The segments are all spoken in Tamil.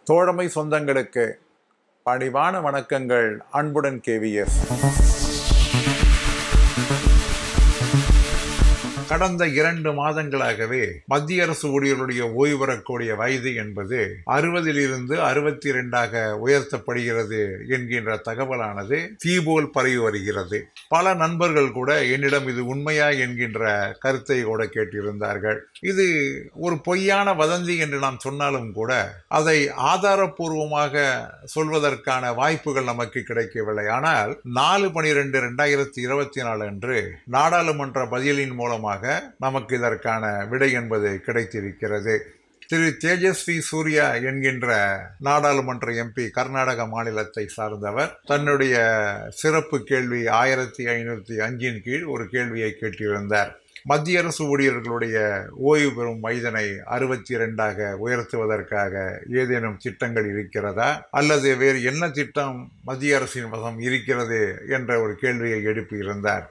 தோழமை சொந்தங்களுக்கு பணிவான வணக்கங்கள். அன்புடன் கேவிஎஸ். கடந்த 2 மாதங்களாகவே மத்திய அரசு ஊழியர்களுடைய ஓய்வு பெறக்கூடிய வயது என்பது 60 62 உயர்த்தப்படுகிறது என்கின்ற தகவலானது தீபோல் பரவி வருகிறது. பல நண்பர்கள் கூட என்னிடம் இது உண்மையா என்கின்ற கருத்தை கூட கேட்டிருந்தார்கள். இது ஒரு பொய்யான வதந்தி என்று நாம் சொன்னாலும் கூட அதை ஆதாரப்பூர்வமாக சொல்வதற்கான வாய்ப்புகள் நமக்கு கிடைக்கவில்லை. ஆனால் 4/12/2024 அன்று நாடாளுமன்ற பதிலின் மூலமாக நமக்கு இதற்கான விடை என்பது கிடைத்திருக்கிறது. திரு தேஜஸ்வி சூர்யா என்கின்ற நாடாளுமன்ற எம்பி, கர்நாடக மாநிலத்தை சார்ந்தவர், தன்னுடைய சிறப்பு கேள்வி 1505 கீழ் ஒரு கேள்வியை கேட்டிருந்தார். மத்திய அரசு ஊழியர்களுடைய ஓய்வு பெறும் வயதினை 62 உயர்த்துவதற்காக ஏதேனும் திட்டங்கள் இருக்கிறதா, அல்லது வேறு என்ன திட்டம் மத்திய அரசின் வசம் இருக்கிறது என்ற ஒரு கேள்வியை எழுப்பியிருந்தார்.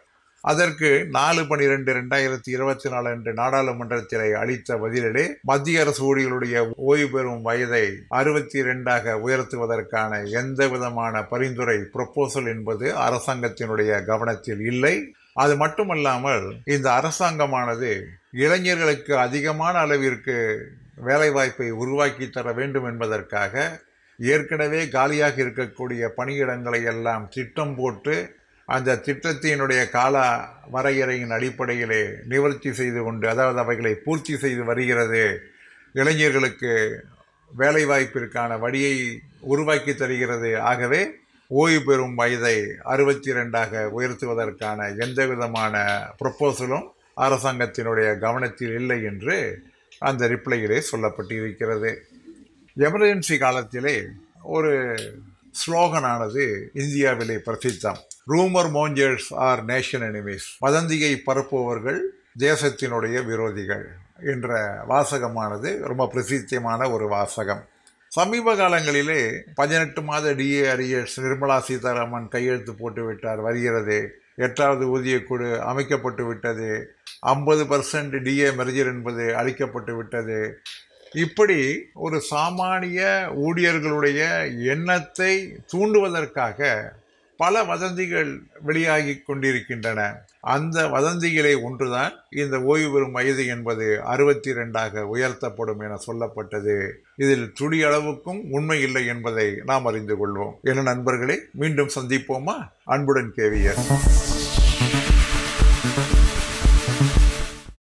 அதற்கு 4/12/2024 அன்று நாடாளுமன்றத்திலே அளித்த பதிலிலே மத்திய அரசு ஊழியர்களுடைய ஓய்வு பெறும் வயதை 62 உயர்த்துவதற்கான எந்த விதமான பரிந்துரை ப்ரொபோசல் என்பது அரசாங்கத்தினுடைய கவனத்தில் இல்லை. அது மட்டுமல்லாமல் இந்த அரசாங்கமானது இளைஞர்களுக்கு அதிகமான அளவிற்கு வேலைவாய்ப்பை உருவாக்கி தர வேண்டும் என்பதற்காக ஏற்கனவே காலியாக இருக்கக்கூடிய பணியிடங்களை எல்லாம் திட்டம் போட்டு அந்த திட்டத்தினுடைய கால வரையறையின் அடிப்படையிலே நிவர்த்தி செய்து கொண்டு, அதாவது அவைகளை பூர்த்தி செய்து வருகிறது. இளைஞர்களுக்கு வேலைவாய்ப்பிற்கான வழியை உருவாக்கி தருகிறது. ஆகவே ஓய்வு பெறும் வயதை 62 உயர்த்துவதற்கான எந்த விதமான ப்ரொப்போசலும் அரசாங்கத்தினுடைய கவனத்தில் இல்லை என்று அந்த ரிப்ளையிலே சொல்லப்பட்டிருக்கிறது. எமர்ஜென்சி காலத்திலே ஒரு ஸ்லோகனானது இந்தியாவிலே பிரசித்தம். ரூமர் மோஞ்சர்ஸ் ஆர் நேஷன் எனிமீஸ், வதந்தியை பரப்புபவர்கள் தேசத்தினுடைய விரோதிகள் என்ற வாசகமானது ரொம்ப பிரசித்தமான ஒரு வாசகம். சமீப காலங்களிலே 18 மாத டிஏ அரியர்ஸ் நிர்மலா சீதாராமன் கையெழுத்து போட்டு விட்டார், வருகிறது. 8வது ஊதியக்குழு அமைக்கப்பட்டு விட்டது. 50% டிஏ மெர்ஜர் என்பது அளிக்கப்பட்டு விட்டது. இப்படி ஒரு சாமானிய ஊழியர்களுடைய எண்ணத்தை தூண்டுவதற்காக பல வதந்திகள் வெளியாகி கொண்டிருக்கின்றன. அந்த வதந்திகளை ஒன்றுதான் இந்த ஓய்வு பெறும் வயது என்பது 62 உயர்த்தப்படும் என சொல்லப்பட்டது. இதில் துளி அளவுக்கும் உண்மை இல்லை என்பதை நாம் அறிந்து கொள்வோம். என நண்பர்களே, மீண்டும் சந்திப்போமா? அன்புடன் கேவிஎஸ்.